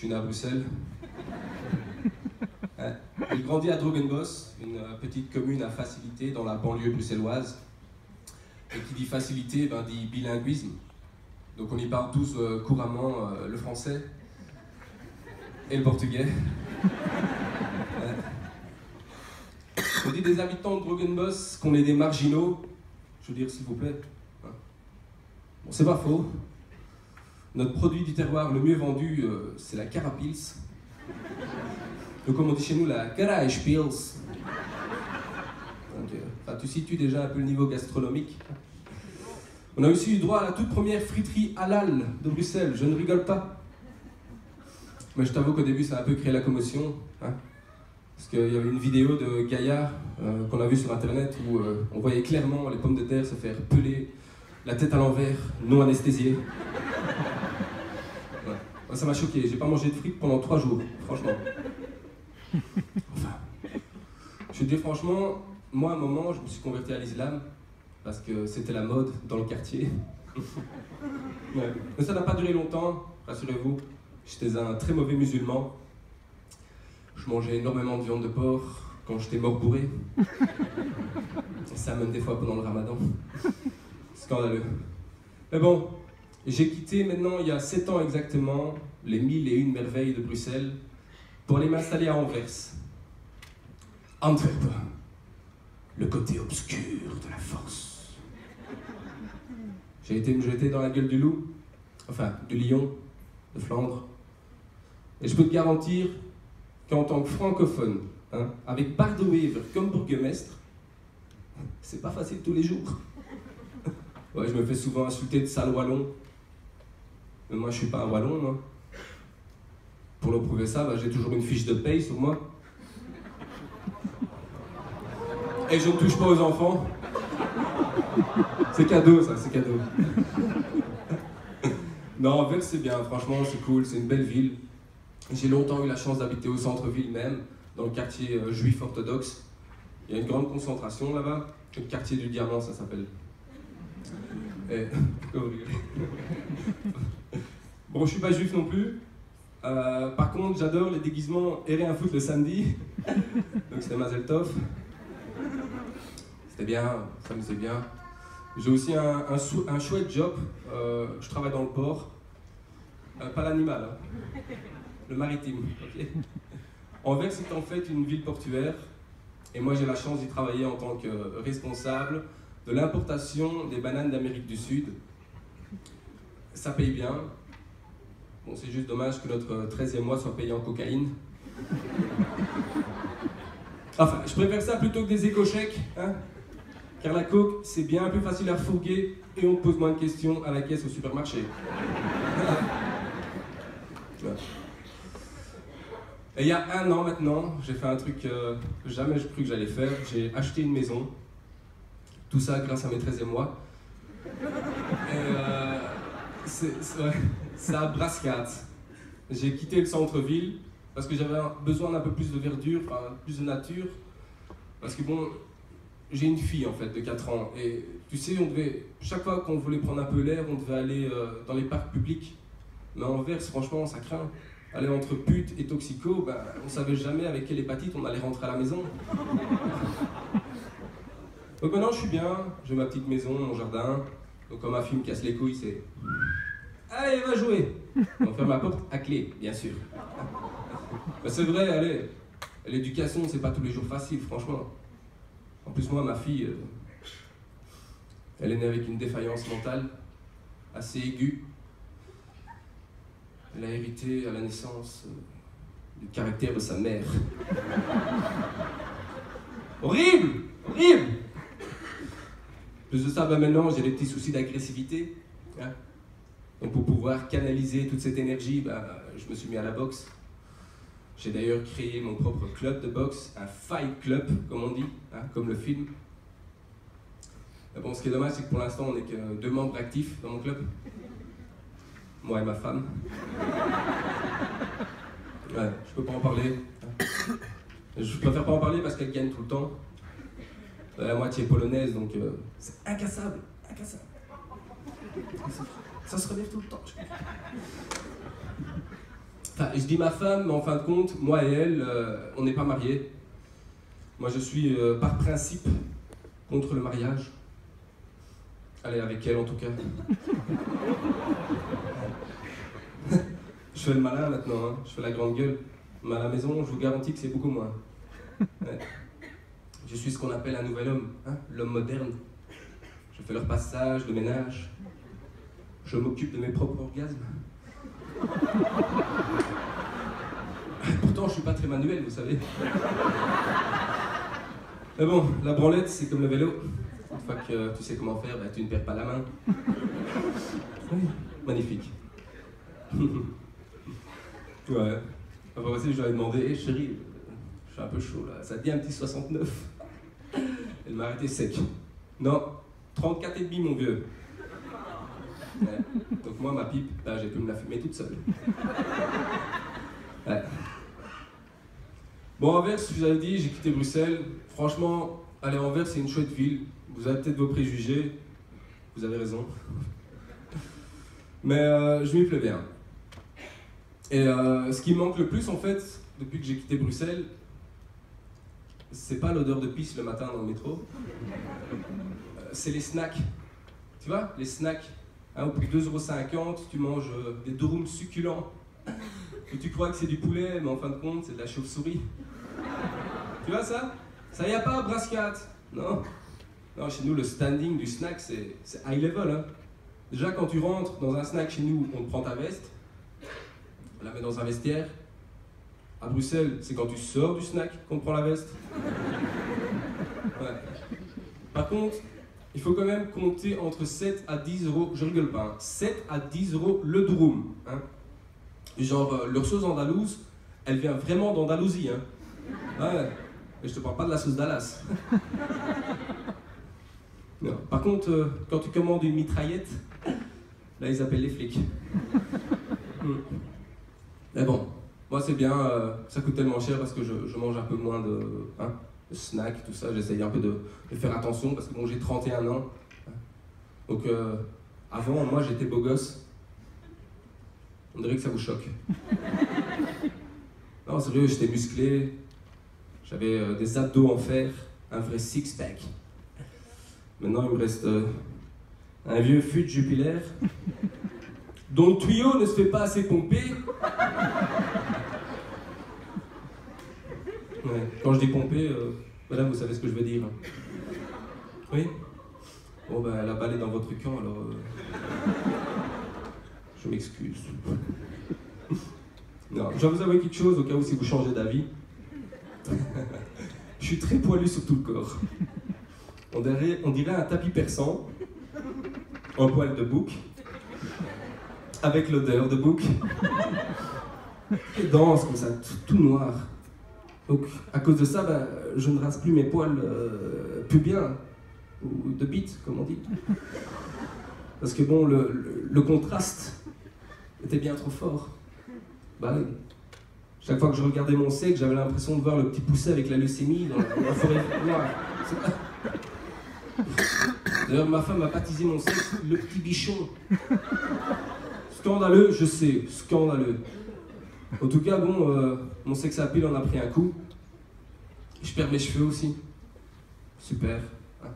suis né à Bruxelles. J'ai grandi à Drogenbos, une petite commune à facilité dans la banlieue bruxelloise. Et qui dit facilité, ben, dit bilinguisme. Donc on y parle tous couramment le français et le portugais. On dit des habitants de Drogenbos qu'on est des marginaux. Je veux dire, s'il vous plaît. Bon, c'est pas faux. Notre produit du terroir le mieux vendu, c'est la Carapils. Donc comme on dit chez nous, la Karaishpils. Donc, tu situes déjà un peu le niveau gastronomique. On a aussi eu droit à la toute première friterie halal de Bruxelles, je ne rigole pas. Mais je t'avoue qu'au début, ça a un peu créé la commotion. Hein, parce qu'il y avait une vidéo de Gaïa qu'on a vue sur internet où on voyait clairement les pommes de terre se faire peler la tête à l'envers, non anesthésiée. Ouais. Ça m'a choqué, j'ai pas mangé de frites pendant 3 jours, franchement. Enfin, je te dis franchement, moi à un moment, je me suis converti à l'islam parce que c'était la mode dans le quartier. Ouais. Mais ça n'a pas duré longtemps, rassurez-vous. J'étais un très mauvais musulman. Je mangeais énormément de viande de porc quand j'étais mort bourré. Ça même des fois pendant le ramadan. Scandaleux. Mais bon, j'ai quitté maintenant, il y a 7 ans exactement, les 1001 merveilles de Bruxelles pour aller m'installer à Anvers. Antwerp, le côté obscur de la force. J'ai été me jeter dans la gueule du loup, enfin du lion, de Flandre. Et je peux te garantir qu'en tant que francophone, hein, avec Bart de Wever comme bourgmestre, c'est pas facile tous les jours. Ouais, je me fais souvent insulter de sale wallon. Mais moi, je suis pas un wallon, moi. Pour le prouver ça, bah, j'ai toujours une fiche de paye sur moi. Et je ne touche pas aux enfants. C'est cadeau, ça, c'est cadeau. Non, Anvers, c'est bien, franchement, c'est cool, c'est une belle ville. J'ai longtemps eu la chance d'habiter au centre-ville même, dans le quartier juif orthodoxe. Il y a une grande concentration là-bas. Le quartier du diamant, ça s'appelle. Et... Bon, je suis pas juif non plus. Par contre, j'adore les déguisements et rien foutre le samedi. Donc c'était Mazel Tov. C'était bien, ça me faisait bien. J'ai aussi un chouette job. Je travaille dans le port. Pas l'animal, hein. Le maritime. Okay. Anvers est en fait une ville portuaire. Et moi j'ai la chance d'y travailler en tant que responsable de l'importation des bananes d'Amérique du Sud. Ça paye bien. Bon, c'est juste dommage que notre 13e mois soit payé en cocaïne. Enfin, je préfère ça plutôt que des éco-chèques, hein, car la coke, c'est bien plus facile à refourguer et on pose moins de questions à la caisse au supermarché. Ouais. Et il y a 1 an maintenant, j'ai fait un truc que jamais je cru que j'allais faire. J'ai acheté une maison. Tout ça grâce à mes 13e mois. Et c'est à Brascat. J'ai quitté le centre-ville parce que j'avais besoin d'un peu plus de verdure, enfin, plus de nature. Parce que bon, j'ai une fille en fait de 4 ans. Et tu sais, chaque fois qu'on voulait prendre un peu l'air, on devait aller dans les parcs publics. Mais en Anvers, franchement, ça craint. Aller entre pute et toxico, ben, on savait jamais avec quelle hépatite on allait rentrer à la maison. Donc maintenant je suis bien, j'ai ma petite maison, mon jardin. Donc quand ma fille me casse les couilles, c'est... Allez, va jouer. On ferme la porte à clé, bien sûr. Ben, c'est vrai, allez, l'éducation c'est pas tous les jours facile, franchement. En plus moi, ma fille, elle est née avec une défaillance mentale assez aiguë. Elle a hérité à la naissance du caractère de sa mère. Horrible! Horrible! Plus de ça, ben maintenant, j'ai des petits soucis d'agressivité. Hein. Donc pour pouvoir canaliser toute cette énergie, ben, je me suis mis à la boxe. J'ai d'ailleurs créé mon propre club de boxe, un fight club, comme on dit, hein, comme le film. Mais bon, ce qui est dommage, c'est que pour l'instant, on n'est que 2 membres actifs dans mon club. Moi et ma femme. Ouais, je peux pas en parler. Je préfère pas en parler parce qu'elle gagne tout le temps. La moitié polonaise, donc c'est incassable, incassable. Ça se relève tout le temps. Enfin, je dis ma femme, mais en fin de compte, moi et elle, on n'est pas mariés. Moi, je suis par principe contre le mariage. Allez, avec elle en tout cas. Je fais le malin maintenant, hein. Je fais la grande gueule. Mais à la maison, je vous garantis que c'est beaucoup moins. Ouais. Je suis ce qu'on appelle un nouvel homme, hein, l'homme moderne. Je fais leur passage, le ménage. Je m'occupe de mes propres orgasmes. Pourtant, je suis pas très manuel, vous savez. Mais bon, la branlette, c'est comme le vélo. Une fois que tu sais comment faire, bah, tu ne perds pas la main. Oui, magnifique. Ouais. Enfin, aussi, je lui ai demandé, hey, chérie, je suis un peu chaud là, ça te dit un petit 69? Elle m'a arrêté sec. Non, 34,5 mon vieux. Ouais. Donc moi, ma pipe, bah, j'ai pu me la fumer toute seule. Ouais. Bon, Anvers, je vous avais dit, j'ai quitté Bruxelles. Franchement, aller à Anvers, c'est une chouette ville. Vous avez peut-être vos préjugés. Vous avez raison. Mais je m'y plais bien. Et ce qui me manque le plus, en fait, depuis que j'ai quitté Bruxelles, c'est pas l'odeur de pisse le matin dans le métro. C'est les snacks. Tu vois, les snacks. Hein, au prix de 2,50 €, tu manges des durum succulents. Et tu crois que c'est du poulet, mais en fin de compte, c'est de la chauve-souris. Tu vois ça? Ça y a pas à Brascat. Non. Non, chez nous, le standing du snack, c'est high level. Hein. Déjà, quand tu rentres dans un snack chez nous, on te prend ta veste, on la met dans un vestiaire. À Bruxelles, c'est quand tu sors du snack qu'on te prend la veste. Ouais. Par contre, il faut quand même compter entre 7 à 10 €, je rigole pas, hein, 7 à 10 € le durum. Hein. Genre, leur sauce andalouse, elle vient vraiment d'Andalousie. Hein. Ouais. Et je te parle pas de la sauce Dallas. Non. Par contre, quand tu commandes une mitraillette, là ils appellent les flics. Mais bon, moi c'est bien, ça coûte tellement cher parce que je mange un peu moins de snacks, tout ça. J'essaye un peu de faire attention parce que bon, j'ai 31 ans. Donc avant, moi j'étais beau gosse. On dirait que ça vous choque. Non, sérieux, j'étais musclé. J'avais des abdos en fer, un vrai six-pack. Maintenant, il me reste un vieux fût Jupiler, dont le tuyau ne se fait pas assez pomper. Ouais. Quand je dis pomper, madame, vous savez ce que je veux dire. Oui? Bon, ben, la balle est dans votre camp, alors... je m'excuse. Non, je vais vous avouer quelque chose, au cas où si vous changez d'avis. Je suis très poilu sur tout le corps. On dirait un tapis persan, en poil de bouc, avec l'odeur de bouc, et dense comme ça, tout noir. Donc, à cause de ça, ben, je ne rase plus mes poils pubiens, ou de bite, comme on dit. Parce que bon, le contraste était bien trop fort. Bah oui. Chaque fois que je regardais mon sec, j'avais l'impression de voir le petit poussé avec la leucémie dans la forêt noire. D'ailleurs, ma femme a baptisé mon sexe le petit bichon. Scandaleux, je sais, scandaleux. En tout cas, bon, mon sexe à pile en a pris un coup. Je perds mes cheveux aussi. Super. Hein.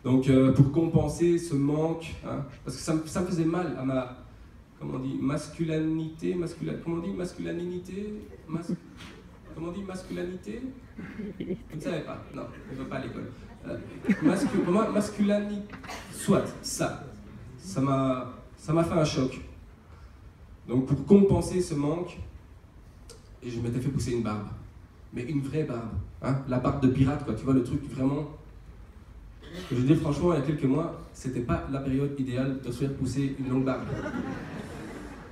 Donc, pour compenser ce manque, hein, parce que ça me faisait mal à ma, comment on dit, masculinité, comment on dit, masculinité, comment on dit, masculinité? Vous ne savez pas, non, on ne va pas à l'école. Masculinité, soit, ça m'a fait un choc. Donc pour compenser ce manque, et je m'étais fait pousser une barbe, mais une vraie barbe, hein, la barbe de pirate, quoi, tu vois, le truc vraiment... Je veux dire, franchement, il y a quelques mois, c'était pas la période idéale de se faire pousser une longue barbe.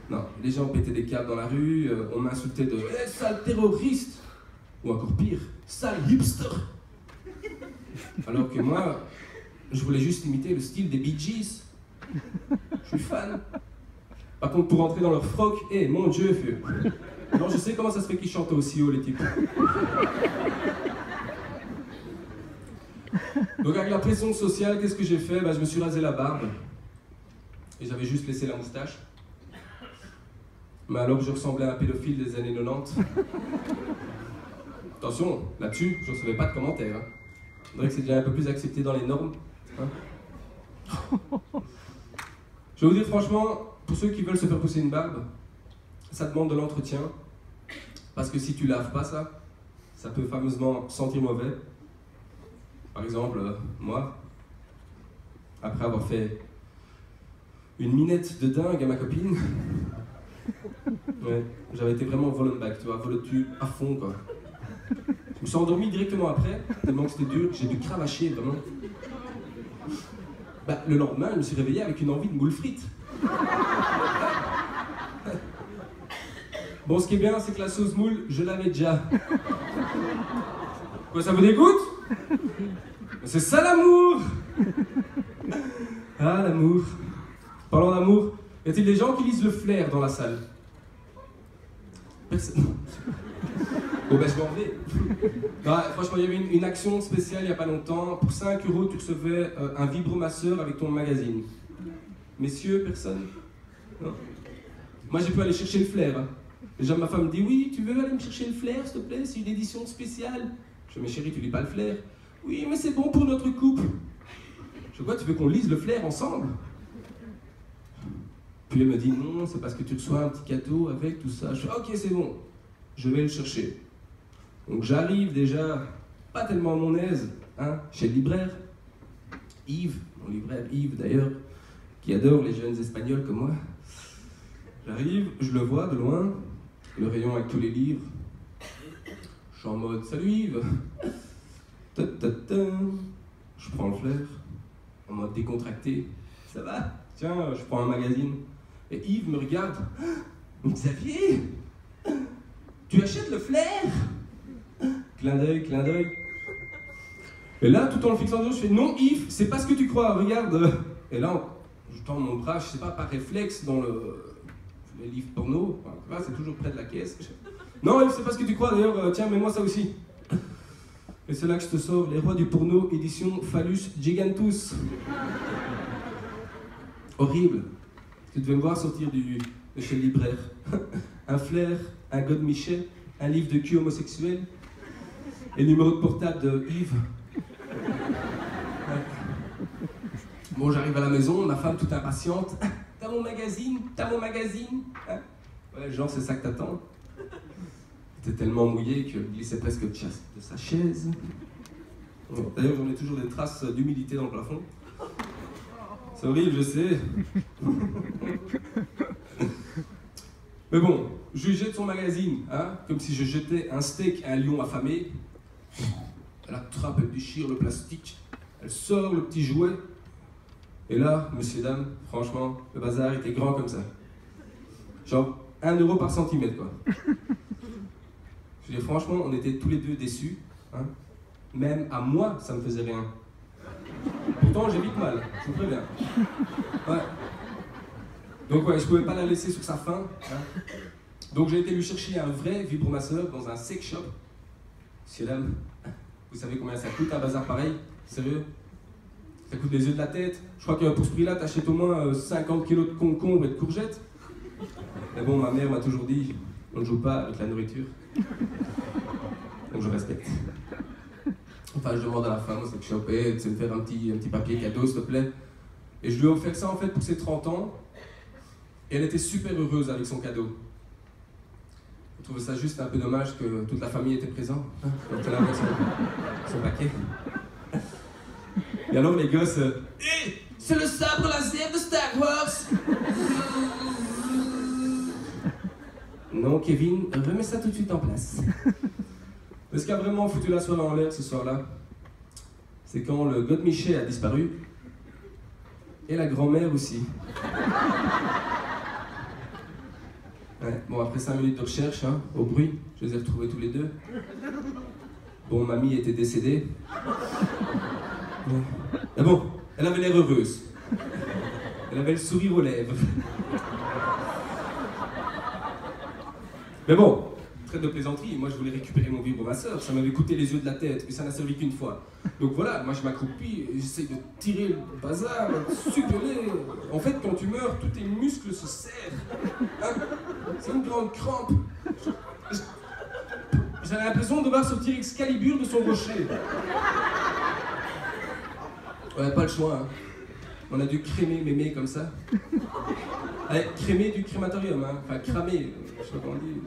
Non, les gens pétaient des câbles dans la rue, on m'insultait de « sale terroriste !» ou encore pire, « sale hipster !» Alors que moi, je voulais juste imiter le style des Bee Gees. Je suis fan. Par contre, pour rentrer dans leur froc, mon Dieu, non, je sais comment ça se fait qu'ils chantent aussi haut, les types. Donc avec la pression sociale, qu'est-ce que j'ai fait? Je me suis rasé la barbe. Et j'avais juste laissé la moustache. Mais alors je ressemblais à un pédophile des années 90. Attention, là-dessus, je ne recevais pas de commentaires. Hein. On dirait que c'est déjà un peu plus accepté dans les normes. Hein. Je vais vous dire franchement, pour ceux qui veulent se faire pousser une barbe, ça demande de l'entretien. Parce que si tu laves pas ça, ça peut fameusement sentir mauvais. Par exemple, moi, après avoir fait une minette de dingue à ma copine, ouais, j'avais été vraiment volonback, tu vois, volotu à fond quoi. Je me suis endormi directement après, tellement que c'était dur, j'ai dû cravacher vraiment. Bah, le lendemain, je me suis réveillé avec une envie de moules frites. Bon, ce qui est bien, c'est que la sauce moule, je l'avais déjà. Quoi, ça vous dégoûte? C'est ça l'amour! Ah, l'amour. Parlons d'amour, y a-t-il des gens qui lisent le flair dans la salle? Personne. Bon ben je m'en vais. Non, franchement, il y avait une action spéciale il n'y a pas longtemps. Pour 5 €, tu recevais un vibromasseur avec ton magazine. Messieurs, personne? Non. Moi j'ai pu aller chercher le flair. Hein. Déjà ma femme me dit oui, tu veux aller me chercher le flair s'il te plaît, c'est une édition spéciale. Je dis mais chérie, tu lis pas le flair? Oui mais c'est bon pour notre couple. Je dis quoi, tu veux qu'on lise le flair ensemble? Puis elle me dit non, c'est parce que tu reçois un petit cadeau avec tout ça. Je dis ok c'est bon, je vais le chercher. Donc j'arrive déjà, pas tellement à mon aise, hein, chez le libraire. Yves, mon libraire Yves d'ailleurs, qui adore les jeunes espagnols comme moi. J'arrive, je le vois de loin, le rayon avec tous les livres. Je suis en mode salut Yves. Ta, ta, ta. Je prends le flair, en mode décontracté. Ça va? Tiens, je prends un magazine. Et Yves me regarde. Xavier, tu achètes le flair? Clin d'œil, clin d'œil. Et là, tout en le fixant dans je fais non Yves, c'est pas ce que tu crois, regarde. Et là, je tends mon bras, je sais pas, par réflexe dans les livres porno. Enfin, c'est toujours près de la caisse. Non Yves, c'est pas ce que tu crois d'ailleurs, tiens, mets-moi ça aussi. Et c'est là que je te sors Les Rois du Porno, édition Phallus Gigantus. Horrible. Tu devais me voir sortir de chez le libraire. Un flair, un godemichet, un livre de cul homosexuel et le numéro de portable de Yves. Ouais. Bon, j'arrive à la maison, ma femme toute impatiente. T'as mon magazine? T'as mon magazine? Hein? Ouais, genre, c'est ça que t'attends. C'était tellement mouillé qu'il glissait presque de sa chaise. D'ailleurs, j'en ai toujours des traces d'humidité dans le plafond. C'est horrible, je sais. Mais bon, je lui jette son magazine, hein, comme si je jetais un steak à un lion affamé. Elle attrape, elle déchire le plastique, elle sort le petit jouet. Et là, messieurs, dames, franchement, le bazar était grand comme ça. Genre 1 € par centimètre, quoi. Je veux dire, franchement, on était tous les deux déçus. Hein. Même à moi, ça me faisait rien. Pourtant, j'ai vite mal, je vous préviens. Ouais. Donc ouais, je pouvais pas la laisser sur sa faim. Hein. Donc j'ai été lui chercher un vrai vibromasseur dans un sex shop. Monsieur, dame, vous savez combien ça coûte un bazar pareil? Sérieux? Ça coûte les yeux de la tête. Je crois que pour ce prix-là, t'achètes au moins 50 kilos de concombres et de courgettes. Mais bon, ma mère m'a toujours dit, on ne joue pas avec la nourriture. Donc je respecte. Enfin, je demande à la femme au sex shop, de me faire un petit papier cadeau, s'il te plaît. Et je lui ai offert ça en fait pour ses 30 ans. Et elle était super heureuse avec son cadeau. Je trouvais ça juste un peu dommage que toute la famille était présente. Hein, quand elle avait son paquet. Et alors les gosses... Hey, c'est le sabre laser de Star Wars! Non, Kevin, remets ça tout de suite en place. Mais ce qui a vraiment foutu la soirée en l'air ce soir-là, c'est quand le godemichet a disparu, et la grand-mère aussi. Ouais, bon, après 5 minutes de recherche, hein, au bruit, je les ai retrouvés tous les deux. Bon, mamie était décédée. Ouais. Mais bon, elle avait l'air heureuse. Elle avait le sourire aux lèvres. Mais bon, trêve de plaisanterie, moi je voulais récupérer mon vibromasseur, ça m'avait coûté les yeux de la tête, mais ça n'a servi qu'une fois. Donc voilà, moi je m'accroupis, j'essaie de tirer le bazar, suppurer. En fait, quand tu meurs, tous tes muscles se serrent. Hein? C'est une grande crampe. J'avais l'impression de devoir sortir Excalibur de son rocher. Ouais, pas le choix, hein. On a dû crémer mémé comme ça. Allez, crémer du crématorium, hein. Enfin, cramer, je sais pas comment on dit.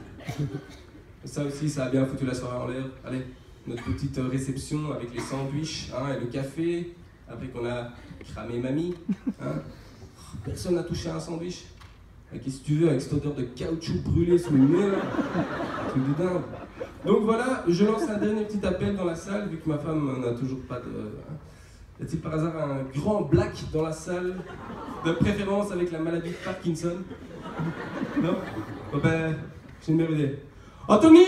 Ça aussi, ça a bien foutu la soirée en l'air. Allez, notre petite réception avec les sandwichs, hein, et le café. Après qu'on a cramé mamie, hein. Personne n'a touché à un sandwich. Qu'est-ce que tu veux avec cette odeur de caoutchouc brûlé sous le nez, là? Truc de dingue. Donc voilà, je lance un dernier petit appel dans la salle, vu que ma femme n'a toujours pas de... Y a-t-il par hasard un grand black dans la salle, de préférence avec la maladie de Parkinson? Non? Bon ben, j'ai une meilleure idée. Anthony!